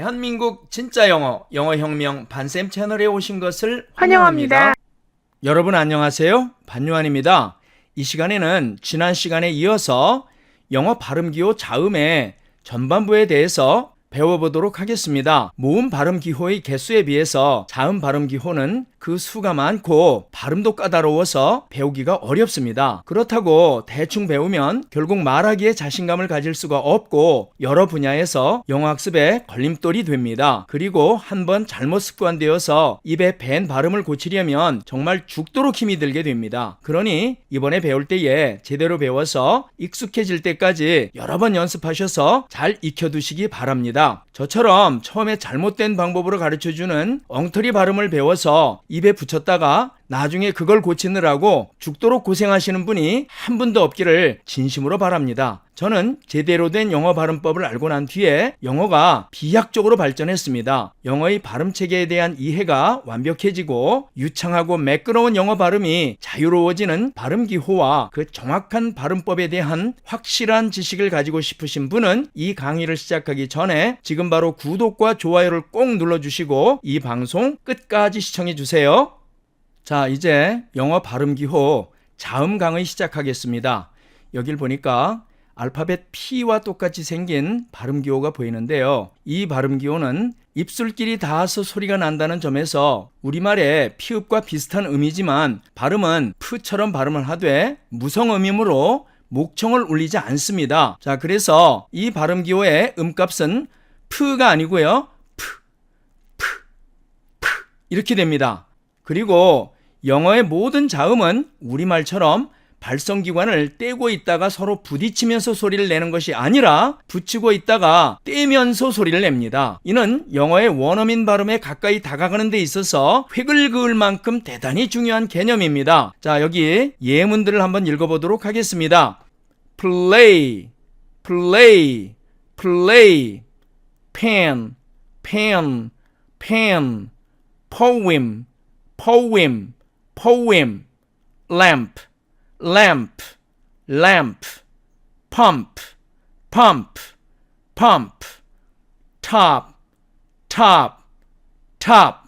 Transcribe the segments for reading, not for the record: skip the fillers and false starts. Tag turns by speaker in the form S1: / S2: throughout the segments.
S1: 대한민국 진짜 영어, 영어혁명 반쌤 채널에 오신 것을
S2: 환영합니다.
S1: 환영합니다. 여러분 안녕하세요. 반요한입니다. 이 시간에는 지난 시간에 이어서 영어 발음기호 자음의 전반부에 대해서 배워보도록 하겠습니다. 모음 발음기호의 개수에 비해서 자음 발음기호는 그 수가 많고 발음도 까다로워서 배우기가 어렵습니다. 그렇다고 대충 배우면 결국 말하기에 자신감을 가질 수가 없고 여러 분야에서 영어 학습에 걸림돌이 됩니다. 그리고 한번 잘못 습관되어서 입에 밴 발음을 고치려면 정말 죽도록 힘이 들게 됩니다. 그러니 이번에 배울 때에 제대로 배워서 익숙해질 때까지 여러 번 연습하셔서 잘 익혀두시기 바랍니다. 저처럼 처음에 잘못된 방법으로 가르쳐주는 엉터리 발음을 배워서 입에 붙였다가 나중에 그걸 고치느라고 죽도록 고생하시는 분이 한 분도 없기를 진심으로 바랍니다. 저는 제대로 된 영어 발음법을 알고 난 뒤에 영어가 비약적으로 발전했습니다. 영어의 발음 체계에 대한 이해가 완벽해지고 유창하고 매끄러운 영어 발음이 자유로워지는 발음 기호와 그 정확한 발음법에 대한 확실한 지식을 가지고 싶으신 분은 이 강의를 시작하기 전에 지금 바로 구독과 좋아요를 꼭 눌러주시고 이 방송 끝까지 시청해 주세요. 자, 이제 영어 발음 기호 자음 강의 시작하겠습니다. 여길 보니까 알파벳 P와 똑같이 생긴 발음 기호가 보이는데요. 이 발음 기호는 입술끼리 닿아서 소리가 난다는 점에서 우리말의 피읍과 비슷한 음이지만 발음은 프처럼 발음을 하되 무성음이므로 목청을 울리지 않습니다. 자, 그래서 이 발음 기호의 음값은 프가 아니고요. 프 이렇게 됩니다. 그리고 영어의 모든 자음은 우리말처럼 발성기관을 떼고 있다가 서로 부딪히면서 소리를 내는 것이 아니라 붙이고 있다가 떼면서 소리를 냅니다. 이는 영어의 원어민 발음에 가까이 다가가는 데 있어서 획을 그을 만큼 대단히 중요한 개념입니다. 자, 여기 예문들을 한번 읽어보도록 하겠습니다. play, play, play, pen, pen, pen, poem, poem, poem, lamp, lamp, lamp, pump, pump, pump, top, top, top.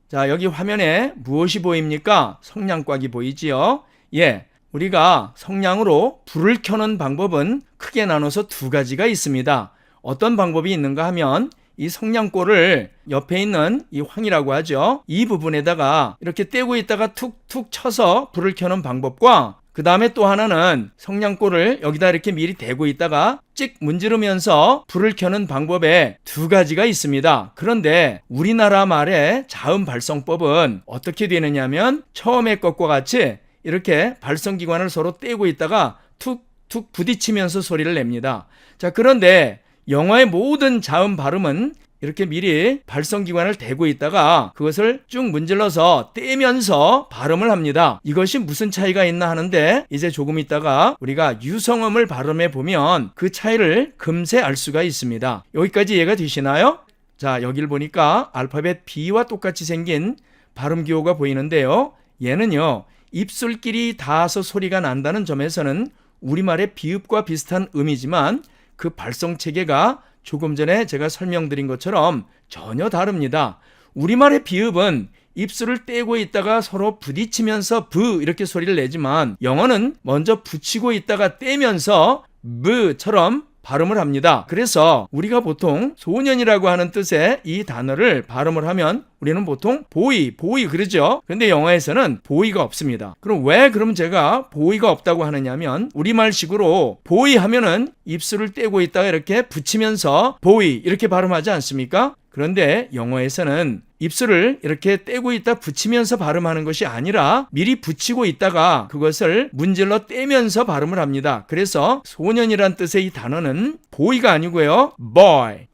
S1: 자, 여기 화면에 무엇이 보입니까? 성냥곽이 보이지요? 예, 우리가 성냥으로 불을 켜는 방법은 크게 나눠서 두 가지가 있습니다. 어떤 방법이 있는가 하면 이 성냥골을 옆에 있는 이 황이라고 하죠. 이 부분에다가 이렇게 떼고 있다가 툭툭 쳐서 불을 켜는 방법과 그 다음에 또 하나는 성냥골을 여기다 이렇게 미리 대고 있다가 찍 문지르면서 불을 켜는 방법에 두 가지가 있습니다. 그런데 우리나라 말의 자음 발성법은 어떻게 되느냐면 처음에 것과 같이 이렇게 발성기관을 서로 떼고 있다가 툭툭 부딪히면서 소리를 냅니다. 자, 그런데 영어의 모든 자음 발음은 이렇게 미리 발성기관을 대고 있다가 그것을 쭉 문질러서 떼면서 발음을 합니다. 이것이 무슨 차이가 있나 하는데 이제 조금 있다가 우리가 유성음을 발음해 보면 그 차이를 금세 알 수가 있습니다. 여기까지 이해가 되시나요? 자, 여길 보니까 알파벳 B와 똑같이 생긴 발음 기호가 보이는데요. 얘는요, 입술끼리 닿아서 소리가 난다는 점에서는 우리말의 비읍과 비슷한 음이지만 그 발성 체계가 조금 전에 제가 설명드린 것처럼 전혀 다릅니다. 우리말의 비읍은 입술을 떼고 있다가 서로 부딪히면서 브 이렇게 소리를 내지만 영어는 먼저 붙이고 있다가 떼면서 브처럼 발음을 합니다. 그래서 우리가 보통 소년이라고 하는 뜻의 이 단어를 발음을 하면 우리는 보통 보이 그러죠. 근데 영어에서는 보이가 없습니다. 그럼 왜 그럼 제가 보이가 없다고 하느냐면 우리말식으로 보이 하면은 입술을 떼고 있다가 이렇게 붙이면서 보이 이렇게 발음하지 않습니까? 그런데 영어에서는 입술을 이렇게 떼고 있다 붙이면서 발음하는 것이 아니라 미리 붙이고 있다가 그것을 문질러 떼면서 발음을 합니다. 그래서 소년이란 뜻의 이 단어는 보이가 아니고요. boy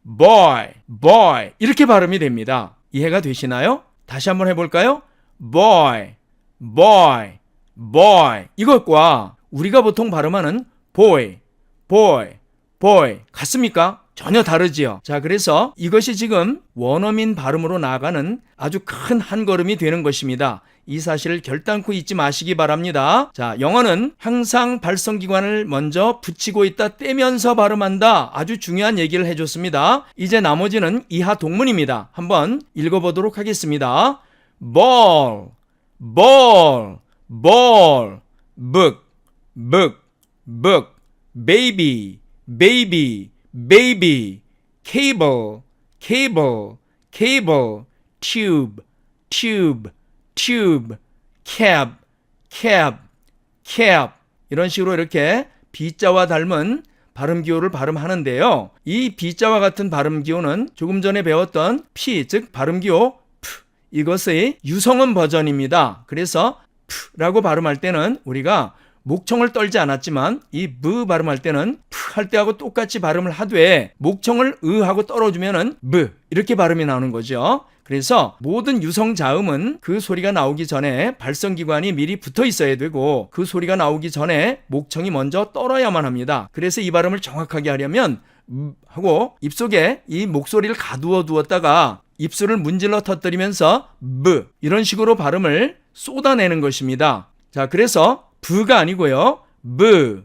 S1: 이렇게 발음이 됩니다. 이해가 되시나요? 다시 한번 해볼까요? boy 이것과 우리가 보통 발음하는 boy 같습니까? 전혀 다르지요. 자, 그래서 이것이 지금 원어민 발음으로 나아가는 아주 큰 한 걸음이 되는 것입니다. 이 사실을 결단코 잊지 마시기 바랍니다. 자, 영어는 항상 발성기관을 먼저 붙이고 있다, 떼면서 발음한다. 아주 중요한 얘기를 해줬습니다. 이제 나머지는 이하 동문입니다. 한번 읽어보도록 하겠습니다. ball, ball, ball, book, book, book, baby, baby, baby, cable, cable, cable, tube, tube, tube, cab, cab, cab. 이런 식으로 이렇게 B자와 닮은 발음기호를 발음하는데요. 이 B자와 같은 발음기호는 조금 전에 배웠던 P, 즉 발음기호 P, 이것의 유성음 버전입니다. 그래서 P라고 발음할 때는 우리가 목청을 떨지 않았지만 이 B 발음할 때는 P 할 때하고 똑같이 발음을 하되 목청을 하고 떨어주면은 B 이렇게 발음이 나오는 거죠. 그래서 모든 유성 자음은 그 소리가 나오기 전에 발성기관이 미리 붙어 있어야 되고 그 소리가 나오기 전에 목청이 먼저 떨어야만 합니다. 그래서 이 발음을 정확하게 하려면 하고 입속에 이 목소리를 가두어 두었다가 입술을 문질러 터뜨리면서 B 이런 식으로 발음을 쏟아내는 것입니다. 자, 그래서 B가 아니고요. B,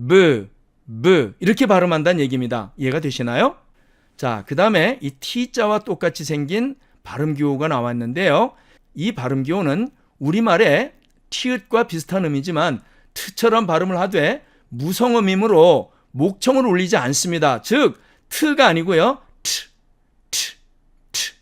S1: B, B 이렇게 발음한다는 얘기입니다. 이해가 되시나요? 자, 그 다음에 이 T자와 똑같이 생긴 발음기호가 나왔는데요. 이 발음기호는 우리말의 티읕과 비슷한 음이지만 트처럼 발음을 하되 무성음이므로 목청을 울리지 않습니다. 즉 트가 아니고요. 트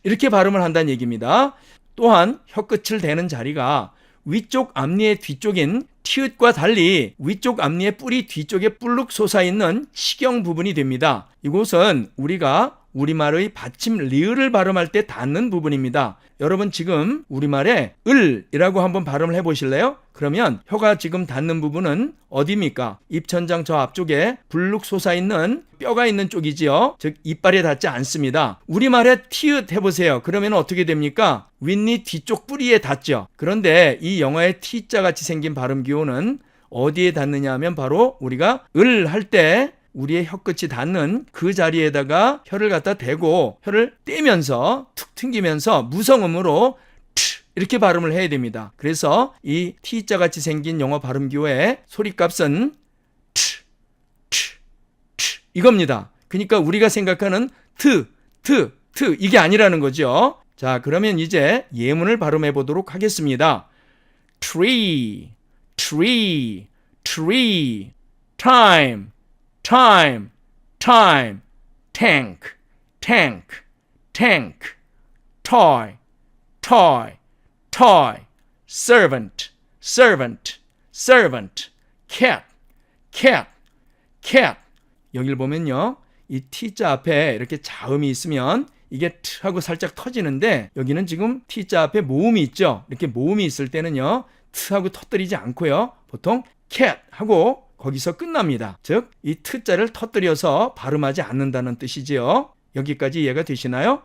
S1: 이렇게 발음을 한다는 얘기입니다. 또한 혀끝을 대는 자리가 위쪽 앞니의 뒤쪽인 티읕과 달리 위쪽 앞니의 뿌리 뒤쪽에 뿔룩 솟아있는 치경 부분이 됩니다. 이곳은 우리가 우리말의 받침 리을을 발음할 때 닿는 부분입니다. 여러분 지금 우리말에 을이라고 한번 발음을 해보실래요? 그러면 혀가 지금 닿는 부분은 어디입니까? 입천장 저 앞쪽에 불룩 솟아있는 뼈가 있는 쪽이지요. 즉 이빨에 닿지 않습니다. 우리말에 티읕 해보세요. 그러면 어떻게 됩니까? 윗니 뒤쪽 뿌리에 닿죠. 그런데 이 영어의 T자 같이 생긴 발음 기호는 어디에 닿느냐 하면 바로 우리가 을 할 때 우리의 혀끝이 닿는 그 자리에다가 혀를 갖다 대고 혀를 떼면서 툭 튕기면서 무성음으로 이렇게 발음을 해야 됩니다. 그래서 이 T자 같이 생긴 영어 발음 기호의 소리값은 이겁니다. 그러니까 우리가 생각하는 트 이게 아니라는 거죠. 자, 그러면 이제 예문을 발음해 보도록 하겠습니다. tree, tree, tree, time, time, time, tank, tank, tank, toy, toy, toy, servant, servant, servant, cat, cat, cat. 여기를 보면요, 이 T자 앞에 이렇게 자음이 있으면 이게 트 하고 살짝 터지는데 여기는 지금 T자 앞에 모음이 있죠. 이렇게 모음이 있을 때는요, 트 하고 터뜨리지 않고요, 보통 cat 하고 거기서 끝납니다. 즉, 이 트자를 터뜨려서 발음하지 않는다는 뜻이지요. 여기까지 이해가 되시나요?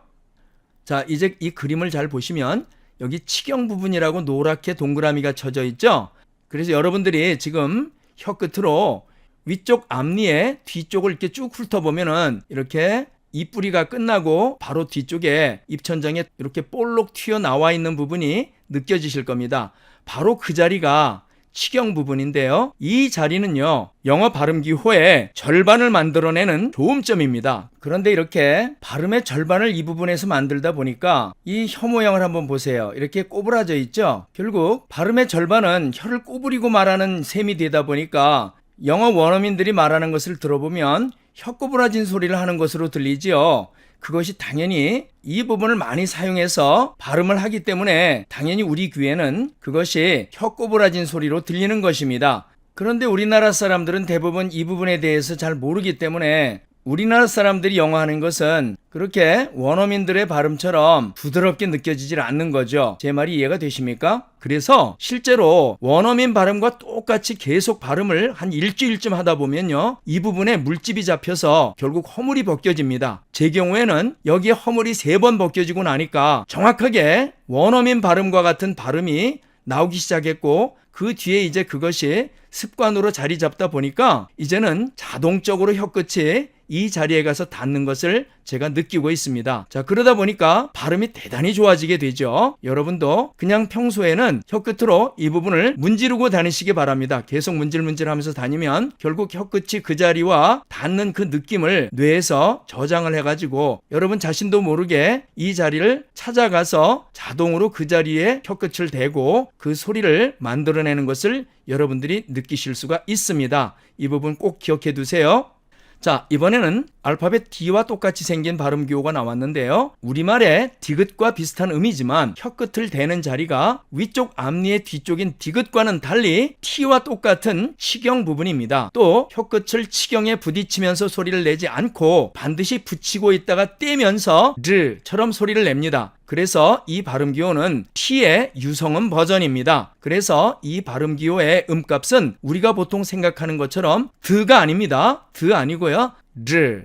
S1: 자, 이제 이 그림을 잘 보시면 여기 치경 부분이라고 노랗게 동그라미가 쳐져 있죠. 그래서 여러분들이 지금 혀 끝으로 위쪽 앞니의 뒤쪽을 이렇게 쭉 훑어보면은 이렇게 입뿌리가 끝나고 바로 뒤쪽에 입천장에 이렇게 볼록 튀어나와 있는 부분이 느껴지실 겁니다. 바로 그 자리가 치경 부분인데요. 이 자리는요, 영어 발음기호의 절반을 만들어내는 조음점입니다. 그런데 이렇게 발음의 절반을 이 부분에서 만들다 보니까 이 혀 모양을 한번 보세요. 이렇게 꼬부라져 있죠. 결국 발음의 절반은 혀를 꼬부리고 말하는 셈이 되다 보니까 영어 원어민들이 말하는 것을 들어보면 혀 꼬부라진 소리를 하는 것으로 들리지요. 그것이 당연히 이 부분을 많이 사용해서 발음을 하기 때문에 당연히 우리 귀에는 그것이 혀 꼬부라진 소리로 들리는 것입니다. 그런데 우리나라 사람들은 대부분 이 부분에 대해서 잘 모르기 때문에 우리나라 사람들이 영어 하는 것은 그렇게 원어민들의 발음처럼 부드럽게 느껴지질 않는 거죠. 제 말이 이해가 되십니까? 그래서 실제로 원어민 발음과 똑같이 계속 발음을 한 일주일쯤 하다 보면요, 이 부분에 물집이 잡혀서 결국 허물이 벗겨집니다. 제 경우에는 여기에 허물이 3번 벗겨지고 나니까 정확하게 원어민 발음과 같은 발음이 나오기 시작했고 그 뒤에 이제 그것이 습관으로 자리 잡다 보니까 이제는 자동적으로 혀끝이 이 자리에 가서 닿는 것을 제가 느끼고 있습니다. 자, 그러다 보니까 발음이 대단히 좋아지게 되죠. 여러분도 그냥 평소에는 혀끝으로 이 부분을 문지르고 다니시기 바랍니다. 계속 문질문질 하면서 다니면 결국 혀끝이 그 자리와 닿는 그 느낌을 뇌에서 저장을 해가지고 여러분 자신도 모르게 이 자리를 찾아가서 자동으로 그 자리에 혀끝을 대고 그 소리를 만들어내는 것을 여러분들이 느끼실 수가 있습니다. 이 부분 꼭 기억해 두세요. 자, 이번에는 알파벳 D와 똑같이 생긴 발음 기호가 나왔는데요. 우리말의 디귿과 비슷한 음이지만 혀끝을 대는 자리가 위쪽 앞니의 뒤쪽인 디귿과는 달리 T와 똑같은 치경 부분입니다. 또 혀끝을 치경에 부딪히면서 소리를 내지 않고 반드시 붙이고 있다가 떼면서 르처럼 소리를 냅니다. 그래서 이 발음 기호는 T의 유성음 버전입니다. 그래서 이 발음 기호의 음값은 우리가 보통 생각하는 것처럼 드가 아닙니다. 드 아니고요. 르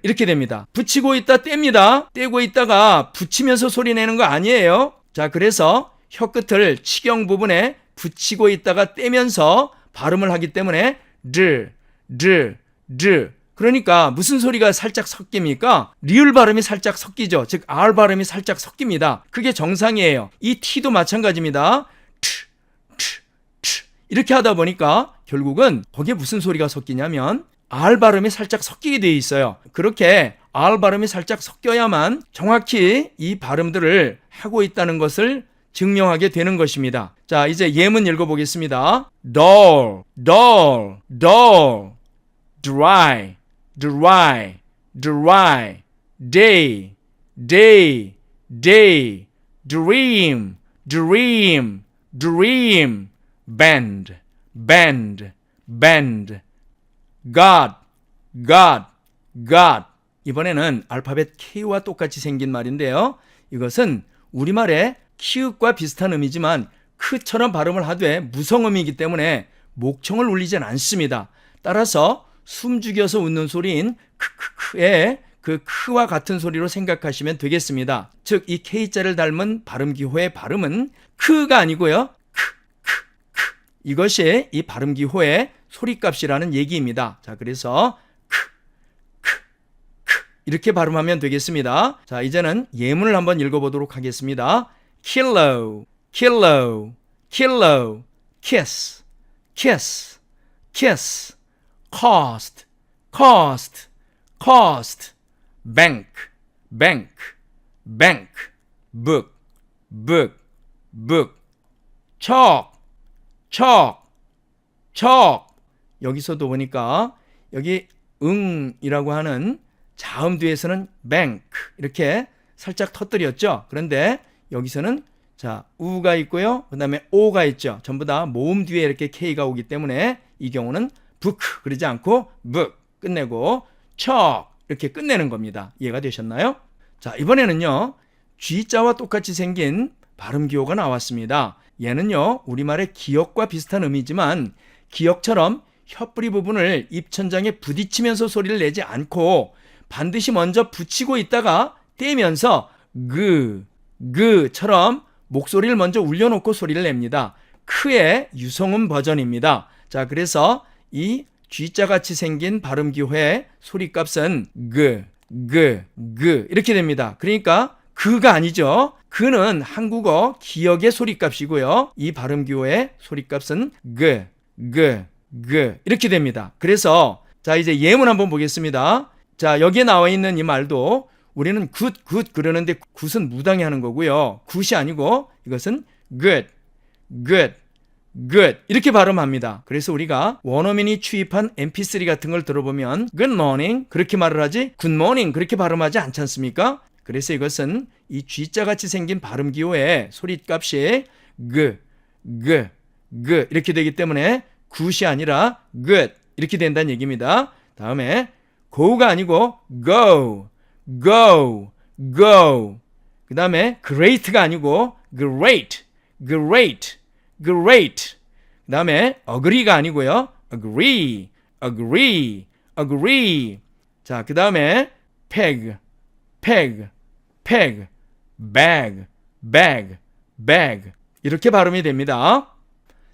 S1: 이렇게 됩니다. 붙이고 있다 뗍니다. 떼고 있다가 붙이면서 소리 내는 거 아니에요. 자, 그래서 혀끝을 치경 부분에 붙이고 있다가 떼면서 발음을 하기 때문에 르 그러니까 무슨 소리가 살짝 섞입니까? 리을 발음이 살짝 섞이죠. 즉 R 발음이 살짝 섞입니다. 그게 정상이에요. 이 T도 마찬가지입니다. 이렇게 하다 보니까 결국은 거기에 무슨 소리가 섞이냐면 R 발음이 살짝 섞이게 돼 있어요. 그렇게 R 발음이 살짝 섞여야만 정확히 이 발음들을 하고 있다는 것을 증명하게 되는 것입니다. 자, 이제 예문 읽어보겠습니다. dull, dry, day, dream, bend, God. 이번에는 알파벳 K와 똑같이 생긴 말인데요. 이것은 우리말의 키읔과 비슷한 음이지만 크처럼 발음을 하되 무성음이기 때문에 목청을 울리진 않습니다. 따라서 숨죽여서 웃는 소리인 크크크의 그 크와 같은 소리로 생각하시면 되겠습니다. 즉, 이 K자를 닮은 발음 기호의 발음은 크가 아니고요. 크. 이것이 이 발음 기호의 소리값이라는 얘기입니다. 자, 그래서 크 이렇게 발음하면 되겠습니다. 자, 이제는 예문을 한번 읽어보도록 하겠습니다. Kilo, kiss, cost, bank, book, chalk. 여기서도 보니까 여기 응이라고 하는 자음 뒤에서는 bank 이렇게 살짝 터뜨렸죠. 그런데 여기서는 자, 우가 있고요. 그 다음에 오가 있죠. 전부 다 모음 뒤에 이렇게 K가 오기 때문에 이 경우는 book 그러지 않고 book 끝내고 chalk 이렇게 끝내는 겁니다. 이해가 되셨나요? 자, 이번에는요. G자와 똑같이 생긴 발음 기호가 나왔습니다. 얘는요. 우리말의 기역과 비슷한 음이지만 기역처럼 혀뿌리 부분을 입천장에 부딪히면서 소리를 내지 않고 반드시 먼저 붙이고 있다가 떼면서 그처럼 목소리를 먼저 울려놓고 소리를 냅니다. 크의 유성음 버전입니다. 자, 그래서 이 G자 같이 생긴 발음 기호의 소리값은 이렇게 됩니다. 그러니까 그가 아니죠. 그는 한국어 기역의 소리값이고요. 이 발음 기호의 소리값은 이렇게 됩니다. 그래서 자, 이제 예문 한번 보겠습니다. 자, 여기에 나와 있는 이 말도 우리는 굿 그러는데 굿은 무당히 하는 거고요. 굿이 아니고 이것은 good 이렇게 발음합니다. 그래서 우리가 원어민이 취입한 mp3 같은 걸 들어보면 good morning 그렇게 말을 하지 good morning 그렇게 발음하지 않지 않습니까? 그래서 이것은 이 G자 같이 생긴 발음 기호의 소리값이 이렇게 되기 때문에 굿이 아니라 good 이렇게 된다는 얘기입니다. 다음에 go가 아니고 go 그 다음에 great가 아니고 great 그 다음에 agree가 아니고요 agree 자, 그 다음에 peg bag 이렇게 발음이 됩니다.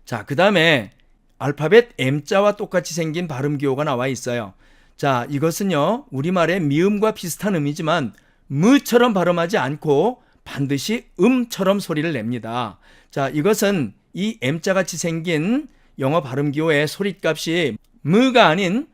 S1: 자, 그 다음에 알파벳 M자와 똑같이 생긴 발음 기호가 나와 있어요. 자, 이것은요, 우리말의 미음과 비슷한 음이지만 무처럼 발음하지 않고 반드시 음처럼 소리를 냅니다. 자, 이것은 이 M자 같이 생긴 영어 발음 기호의 소리값이 무가 아닌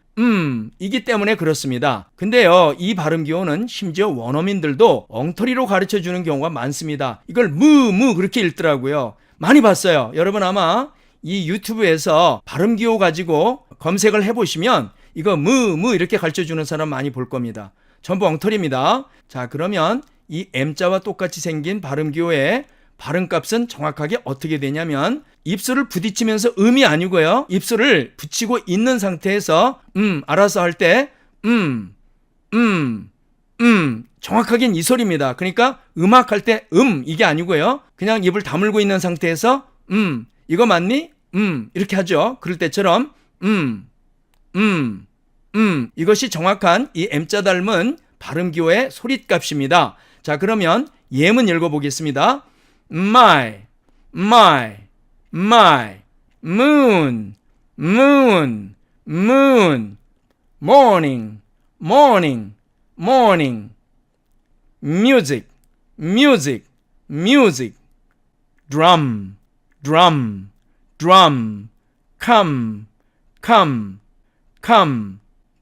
S1: 이기 때문에 그렇습니다. 근데요, 이 발음 기호는 심지어 원어민들도 엉터리로 가르쳐 주는 경우가 많습니다. 이걸 무 그렇게 읽더라고요. 많이 봤어요. 여러분 아마 이 유튜브에서 발음 기호 가지고 검색을 해보시면 이거 무 이렇게 가르쳐 주는 사람 많이 볼 겁니다. 전부 엉터리입니다. 자, 그러면 이 M자와 똑같이 생긴 발음 기호의 발음값은 정확하게 어떻게 되냐면 입술을 부딪히면서 음이 아니고요. 입술을 붙이고 있는 상태에서 알아서 할 때 정확하게는 이 소리입니다. 그러니까 음악 할 때 이게 아니고요. 그냥 입을 다물고 있는 상태에서 이거 맞니? 이렇게 하죠. 그럴 때처럼 이것이 정확한 이 M자 닮은 발음 기호의 소리값입니다. 자, 그러면 예문 읽어보겠습니다. My, moon, morning, music, drum, come.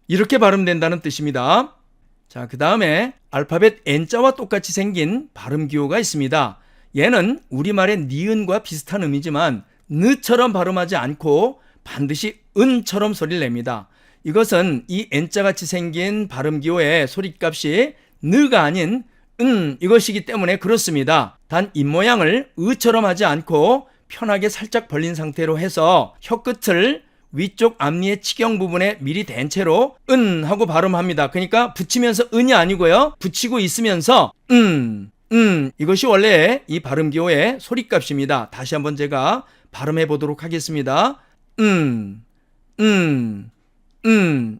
S1: 이렇게 발음된다는 뜻입니다. 자, 그 다음에 알파벳 N자와 똑같이 생긴 발음 기호가 있습니다. 얘는 우리말의 니은과 비슷한 음이지만 느처럼 발음하지 않고 반드시 은처럼 소리를 냅니다. 이것은 이 N자 같이 생긴 발음 기호의 소리값이 느가 아닌 이것이기 때문에 그렇습니다. 단 입모양을 으처럼 하지 않고 편하게 살짝 벌린 상태로 해서 혀끝을 위쪽 앞니의 치경 부분에 미리 댄 채로 하고 발음합니다. 그러니까 붙이면서 은이 아니고요. 붙이고 있으면서 이것이 원래 이 발음 기호의 소리값입니다. 다시 한번 제가 발음해 보도록 하겠습니다.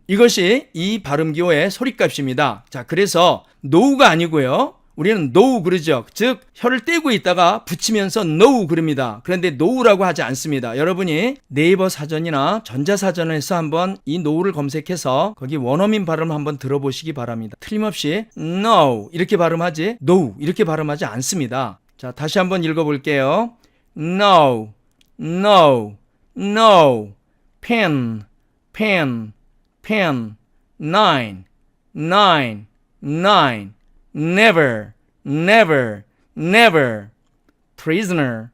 S1: 이것이 이 발음 기호의 소리값입니다. 자, 그래서 no가 아니고요. 우리는 no 그러죠. 즉 혀를 떼고 있다가 붙이면서 no 그럽니다. 그런데 no라고 하지 않습니다. 여러분이 네이버 사전이나 전자사전에서 한번 이 no를 검색해서 거기 원어민 발음 한번 들어보시기 바랍니다. 틀림없이 no 이렇게 발음하지 no 이렇게 발음하지 않습니다. 자, 다시 한번 읽어볼게요. no, pen, nine, never, prisoner.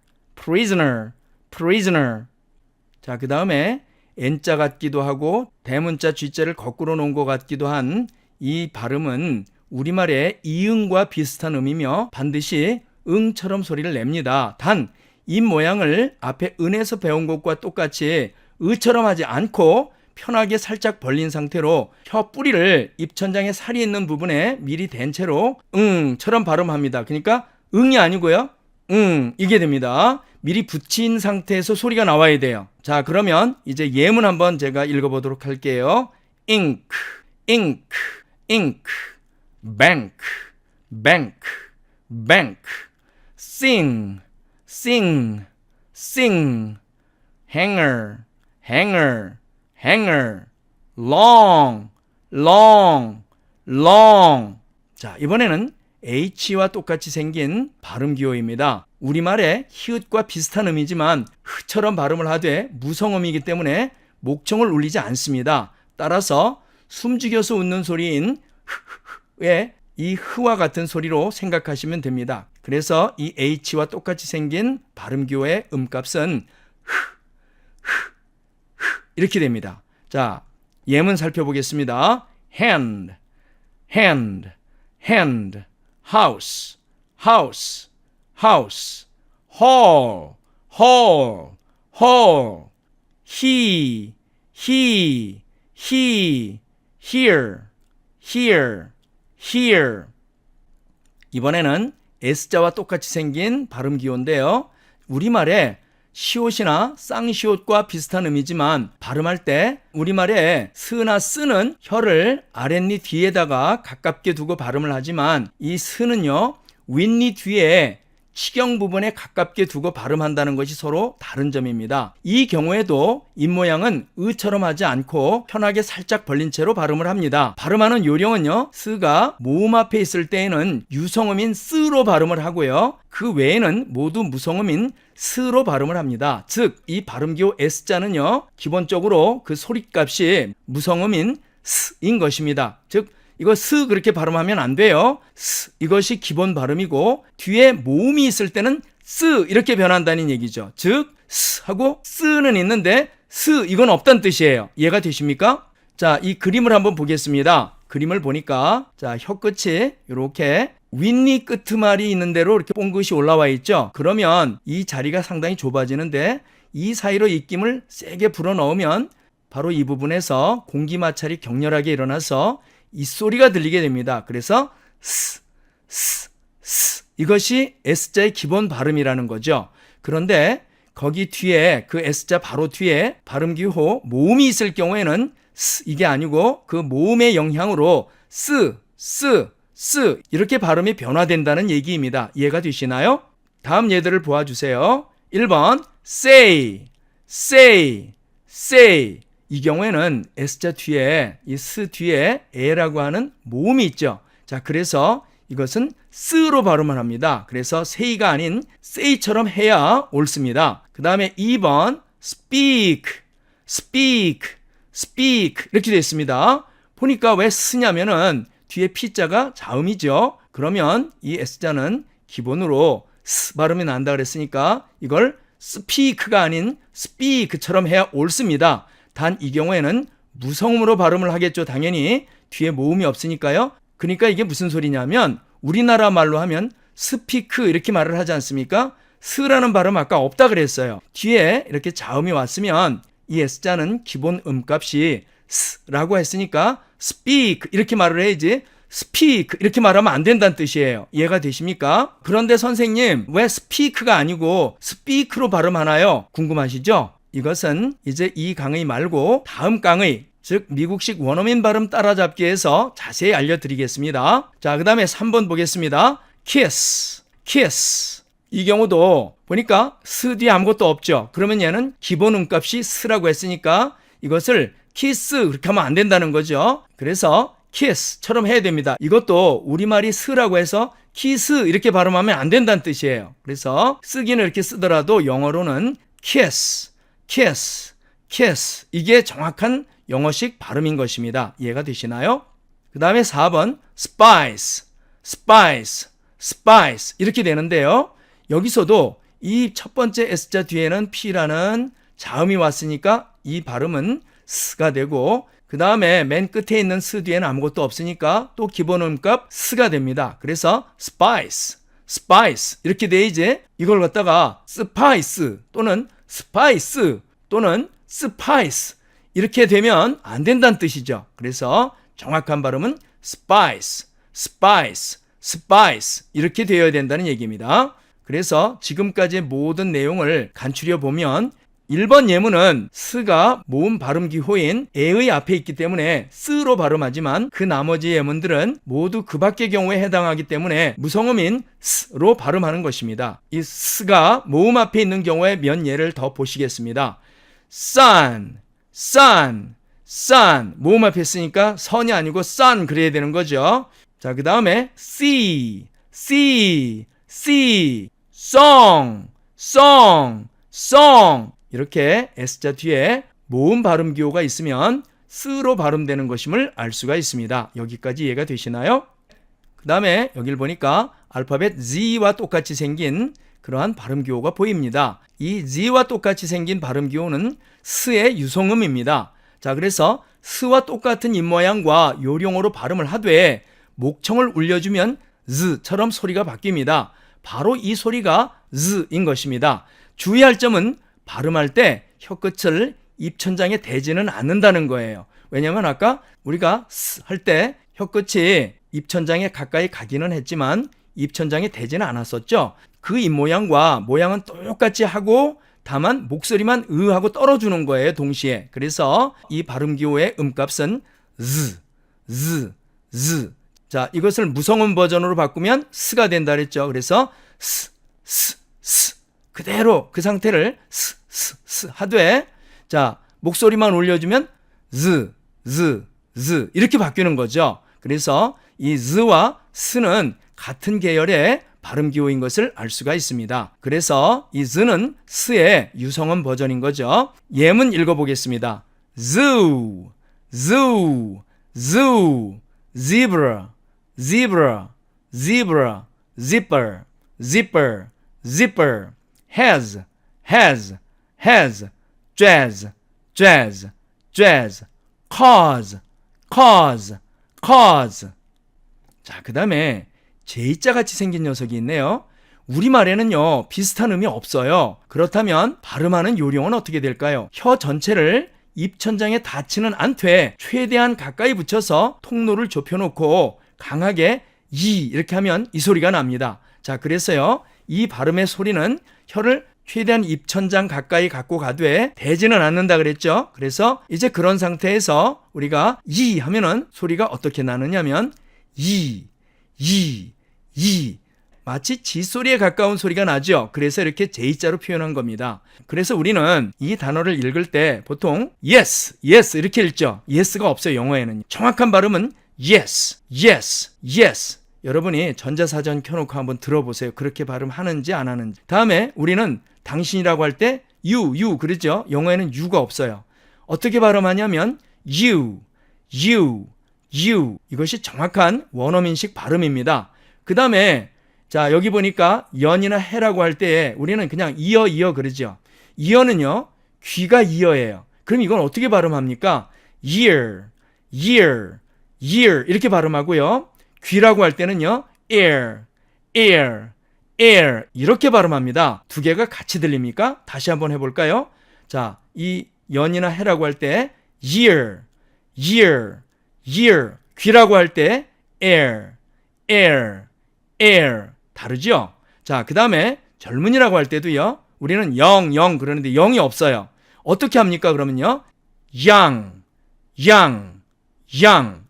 S1: 자, 그 다음에 N자 같기도 하고 대문자 G자를 거꾸로 놓은 것 같기도 한 이 발음은 우리말의 이응과 비슷한 음이며 반드시 응처럼 소리를 냅니다. 단, 입 모양을 앞에 은에서 배운 것과 똑같이 으처럼 하지 않고 편하게 살짝 벌린 상태로 혀 뿌리를 입천장에 살이 있는 부분에 미리 댄 채로 응처럼 발음합니다. 그러니까 응이 아니고요. 이게 됩니다. 미리 붙인 상태에서 소리가 나와야 돼요. 자, 그러면 이제 예문 한번 제가 읽어보도록 할게요. ink, bank, sing, hanger, long. 자, 이번에는 H와 똑같이 생긴 발음 기호입니다. 우리말의 히읗과 비슷한 음이지만 흐처럼 발음을 하되 무성음이기 때문에 목청을 울리지 않습니다. 따라서 숨죽여서 웃는 소리인 흐의 이 흐와 같은 소리로 생각하시면 됩니다. 그래서 이 H와 똑같이 생긴 발음 기호의 음값은 이렇게 됩니다. 자, 예문 살펴보겠습니다. hand, house, hall, he, here. 이번에는 S자와 똑같이 생긴 발음 기호인데요. 우리말에 시옷이나 쌍시옷과 비슷한 음이지만 발음할 때 우리말에 스나 쓰는 혀를 아랫니 뒤에다가 가깝게 두고 발음을 하지만 이 스는요 윗니 뒤에 치경 부분에 가깝게 두고 발음한다는 것이 서로 다른 점입니다. 이 경우에도 입모양은 으처럼 하지 않고 편하게 살짝 벌린 채로 발음을 합니다. 발음하는 요령은요, 스가 모음 앞에 있을 때에는 유성음인 쓰로 발음을 하고요, 그 외에는 모두 무성음인 스로 발음을 합니다. 즉, 이 발음기호 S자는요, 기본적으로 그 소리값이 무성음인 스인 것입니다. 즉, 이거 스 그렇게 발음하면 안 돼요. 스, 이것이 기본 발음이고 뒤에 모음이 있을 때는 쓰 이렇게 변한다는 얘기죠. 즉, 스 하고 쓰는 있는데 스 이건 없다는 뜻이에요. 이해가 되십니까? 자, 이 그림을 한번 보겠습니다. 그림을 보니까 자, 혀끝이 이렇게 윗니 끄트말이 있는 대로 이렇게 뽕긋이 올라와 있죠. 그러면 이 자리가 상당히 좁아지는데 이 사이로 입김을 세게 불어넣으면 바로 이 부분에서 공기 마찰이 격렬하게 일어나서 이 소리가 들리게 됩니다. 그래서 스 이것이 S자의 기본 발음이라는 거죠. 그런데 거기 뒤에 그 S자 바로 뒤에 발음기호 모음이 있을 경우에는 스 이게 아니고 그 모음의 영향으로 스 이렇게 발음이 변화된다는 얘기입니다. 이해가 되시나요? 다음 예들을 보아주세요. 1번 say 이 경우에는 S자 뒤에 이 스 뒤에 에라고 하는 모음이 있죠. 자, 그래서 이것은 스로 발음을 합니다. 그래서 say가 아닌 say처럼 해야 옳습니다. 그 다음에 2번 speak 이렇게 되어 있습니다. 보니까 왜 스냐면은 뒤에 P자가 자음이죠. 그러면 이 S자는 기본으로 스 발음이 난다 그랬으니까 이걸 speak가 아닌 speak처럼 해야 옳습니다. 단 이 경우에는 무성음으로 발음을 하겠죠. 당연히 뒤에 모음이 없으니까요. 그러니까 이게 무슨 소리냐면 우리나라 말로 하면 스피크 이렇게 말을 하지 않습니까? 스라는 발음 아까 없다 그랬어요. 뒤에 이렇게 자음이 왔으면 이 S자는 기본 음값이 스라고 했으니까 speak 이렇게 말을 해야지 speak 이렇게 말하면 안 된다는 뜻이에요. 이해가 되십니까? 그런데 선생님 왜 speak가 아니고 speak로 발음하나요? 궁금하시죠? 이것은 이제 이 강의 말고 다음 강의, 즉 미국식 원어민 발음 따라잡기에서 자세히 알려드리겠습니다. 자, 그 다음에 3번 보겠습니다. kiss 이 경우도 보니까 스 뒤에 아무것도 없죠. 그러면 얘는 기본 음값이 스라고 했으니까 이것을 kiss 그렇게 하면 안 된다는 거죠. 그래서 kiss처럼 해야 됩니다. 이것도 우리말이 스라고 해서 키스 이렇게 발음하면 안 된다는 뜻이에요. 그래서 쓰기는 이렇게 쓰더라도 영어로는 kiss 이게 정확한 영어식 발음인 것입니다. 이해가 되시나요? 그 다음에 4번 spice 이렇게 되는데요. 여기서도 이 첫 번째 S자 뒤에는 P라는 자음이 왔으니까 이 발음은 스가 되고 그 다음에 맨 끝에 있는 스 뒤에는 아무것도 없으니까 또 기본 음값 스가 됩니다. 그래서 spice 이렇게 돼야지 이걸 갖다가 spice 또는 spice 이렇게 되면 안 된다는 뜻이죠. 그래서 정확한 발음은 spice 이렇게 되어야 된다는 얘기입니다. 그래서 지금까지의 모든 내용을 간추려 보면 1번 예문은 스가 모음 발음 기호인 에의 앞에 있기 때문에 스로 발음하지만 그 나머지 예문들은 모두 그 밖의 경우에 해당하기 때문에 무성음인 스로 발음하는 것입니다. 이 스가 모음 앞에 있는 경우에 몇 예를 더 보시겠습니다. sun 모음 앞에 있으니까 선이 아니고 sun 그래야 되는 거죠. 자, 그 다음에 see song 이렇게 S자 뒤에 모음 발음 기호가 있으면 스로 발음되는 것임을 알 수가 있습니다. 여기까지 이해가 되시나요? 그 다음에 여기를 보니까 알파벳 Z와 똑같이 생긴 그러한 발음 기호가 보입니다. 이 Z와 똑같이 생긴 발음 기호는 스의 유성음입니다. 자, 그래서 스와 똑같은 입모양과 요령으로 발음을 하되 목청을 울려주면 Z처럼 소리가 바뀝니다. 바로 이 소리가 Z인 것입니다. 주의할 점은 발음할 때 혀끝을 입천장에 대지는 않는다는 거예요. 왜냐하면 아까 우리가 스 할 때 혀끝이 입천장에 가까이 가기는 했지만 입천장에 대지는 않았었죠. 그 입모양과 모양은 똑같이 하고 다만 목소리만 하고 떨어주는 거예요, 동시에. 그래서 이 발음기호의 음값은 z. 자, 이것을 무성음 버전으로 바꾸면 스가 된다 그랬죠. 그래서 그대로 그 상태를 스 하되 자 목소리만 올려주면 z 이렇게 바뀌는 거죠. 그래서 이 z와 s는 같은 계열의 발음 기호인 것을 알 수가 있습니다. 그래서 이 z는 s의 유성음 버전인 거죠. 예문 읽어보겠습니다. zoo, zoo, zoo, zebra, zebra, zebra, zipper, zipper, zipper, has, has, has, jazz, jazz, jazz, cause, cause, cause. 자, 그 다음에 J자 같이 생긴 녀석이 있네요. 우리말에는요, 비슷한 음이 없어요. 그렇다면 발음하는 요령은 어떻게 될까요? 혀 전체를 입천장에 닿지는 않되 최대한 가까이 붙여서 통로를 좁혀놓고 강하게 이렇게 하면 이 소리가 납니다. 자, 그래서요, 이 발음의 소리는 혀를 최대한 입천장 가까이 갖고 가되 대지는 않는다 그랬죠. 그래서 이제 그런 상태에서 우리가 이 하면은 소리가 어떻게 나느냐면 이 마치 지소리에 가까운 소리가 나죠. 그래서 이렇게 J자로 표현한 겁니다. 그래서 우리는 이 단어를 읽을 때 보통 yes 이렇게 읽죠. yes가 없어요. 영어에는. 정확한 발음은 yes. 여러분이 전자사전 켜놓고 한번 들어보세요. 그렇게 발음하는지 안 하는지. 다음에 우리는 당신이라고 할 때 you 그러죠. 영어에는 you가 없어요. 어떻게 발음하냐면 you. 이것이 정확한 원어민식 발음입니다. 그 다음에 자 여기 보니까 연이나 해라고 할 때 우리는 그냥 이어 그러죠. 이어는요 귀가 이어예요. 그럼 이건 어떻게 발음합니까? ear 이렇게 발음하고요. 귀라고 할 때는요 ear 이렇게 발음합니다. 두 개가 같이 들립니까? 다시 한번 해볼까요? 자, 이 연이나 해라고 할 때 ear 귀라고 할 때 air 다르죠? 자, 그 다음에 젊은이라고 할 때도요 우리는 영 그러는데 영이 없어요. 어떻게 합니까? 그러면요 young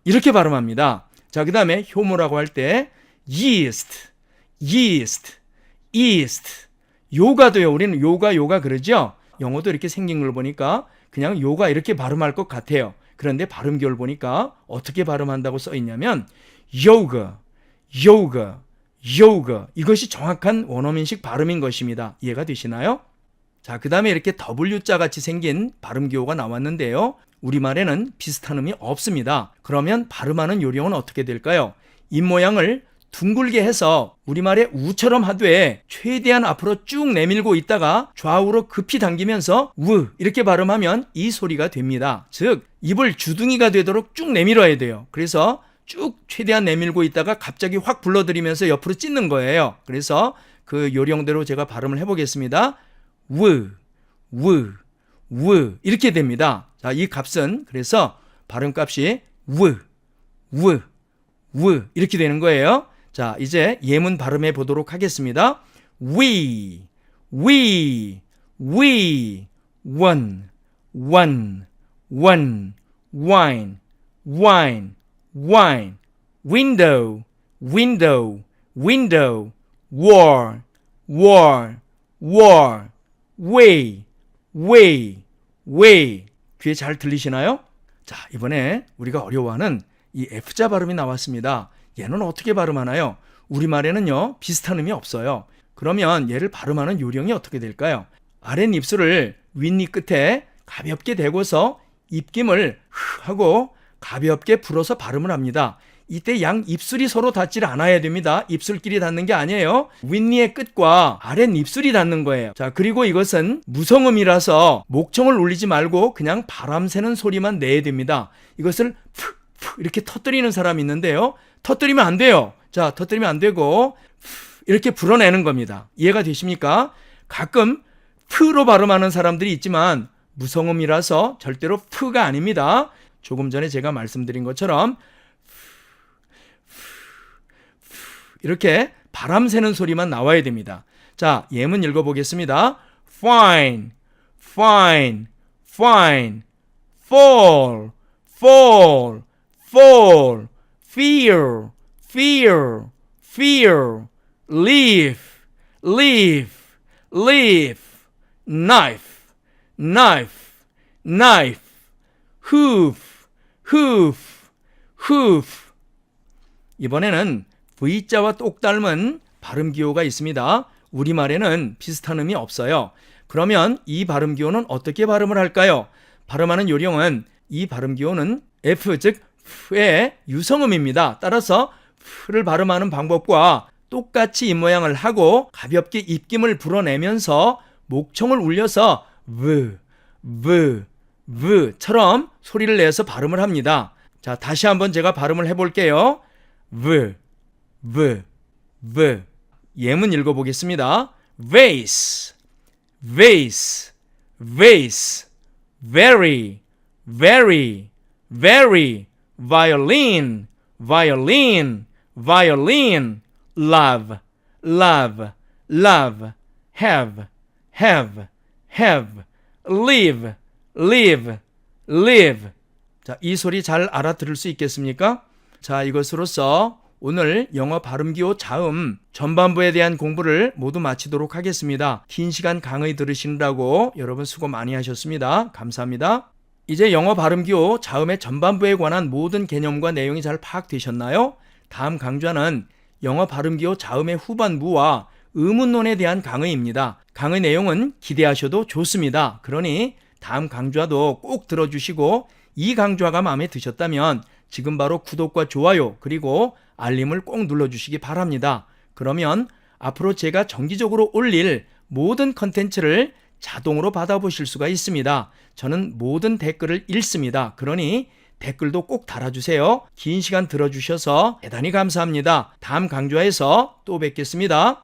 S1: 이렇게 발음합니다. 자, 그 다음에 효모라고 할 때 yeast 요가도요 우리는 요가 그러죠. 영어도 이렇게 생긴 걸 보니까 그냥 요가 이렇게 발음할 것 같아요. 그런데 발음기호를 보니까 어떻게 발음한다고 써 있냐면 yoga 이것이 정확한 원어민식 발음인 것입니다. 이해가 되시나요? 자, 그 다음에 이렇게 W자 같이 생긴 발음기호가 나왔는데요. 우리말에는 비슷한 음이 없습니다. 그러면 발음하는 요령은 어떻게 될까요? 입모양을 둥글게 해서 우리말의 우처럼 하되 최대한 앞으로 쭉 내밀고 있다가 좌우로 급히 당기면서 우 이렇게 발음하면 이 소리가 됩니다. 즉 입을 주둥이가 되도록 쭉 내밀어야 돼요. 그래서 쭉 최대한 내밀고 있다가 갑자기 확 불러들이면서 옆으로 찢는 거예요. 그래서 그 요령대로 제가 발음을 해보겠습니다. 우 이렇게 됩니다. 자, 이 값은 그래서 발음값이 우 이렇게 되는 거예요. 자, 이제 예문 발음해 보도록 하겠습니다. we one wine window war way 귀에 잘 들리시나요? 자, 이번에 우리가 어려워하는 이 F자 발음이 나왔습니다. 얘는 어떻게 발음하나요? 우리말에는요 비슷한 음이 없어요. 그러면 얘를 발음하는 요령이 어떻게 될까요? 아랫입술을 윗입 끝에 가볍게 대고서 입김을 하고 가볍게 불어서 발음을 합니다. 이때 양 입술이 서로 닿지 않아야 됩니다. 입술끼리 닿는 게 아니에요. 윗니의 끝과 아랫입술이 닿는 거예요. 자, 그리고 이것은 무성음이라서 목청을 울리지 말고 그냥 바람 새는 소리만 내야 됩니다. 이것을 이렇게 터뜨리는 사람이 있는데요. 터뜨리면 안 돼요. 자, 터뜨리면 안 되고 이렇게 불어내는 겁니다. 이해가 되십니까? 가끔 프로 발음하는 사람들이 있지만 무성음이라서 절대로 프가 아닙니다. 조금 전에 제가 말씀드린 것처럼 이렇게 바람 새는 소리만 나와야 됩니다. 자, 예문 읽어보겠습니다. fine, fall, fear, leave, leaf, leaf, knife, knife, knife, hoof, hoof, hoof. 이번에는 V자와 똑 닮은 발음 기호가 있습니다. 우리말에는 비슷한 음이 없어요. 그러면 이 발음 기호는 어떻게 발음을 할까요? 발음하는 요령은 이 발음 기호는 F, 즉 F의 유성음입니다. 따라서 F를 발음하는 방법과 똑같이 입모양을 하고 가볍게 입김을 불어내면서 목청을 울려서 V처럼 소리를 내서 발음을 합니다. 자, 다시 한번 제가 발음을 해볼게요. V. 예문 읽어보겠습니다. vase, vase, vase, very, very, very, violin, violin, violin, love, love, love, have, live, live, live. 자, 이 소리 잘 알아들을 수 있겠습니까? 자, 이것으로써 오늘 영어 발음기호 자음 전반부에 대한 공부를 모두 마치도록 하겠습니다. 긴 시간 강의 들으시느라고 여러분 수고 많이 하셨습니다. 감사합니다. 이제 영어 발음기호 자음의 전반부에 관한 모든 개념과 내용이 잘 파악되셨나요? 다음 강좌는 영어 발음기호 자음의 후반부와 의문론에 대한 강의입니다. 강의 내용은 기대하셔도 좋습니다. 그러니 다음 강좌도 꼭 들어주시고 이 강좌가 마음에 드셨다면 지금 바로 구독과 좋아요 그리고 알림을 꼭 눌러주시기 바랍니다. 그러면 앞으로 제가 정기적으로 올릴 모든 컨텐츠를 자동으로 받아보실 수가 있습니다. 저는 모든 댓글을 읽습니다. 그러니 댓글도 꼭 달아주세요. 긴 시간 들어주셔서 대단히 감사합니다. 다음 강좌에서 또 뵙겠습니다.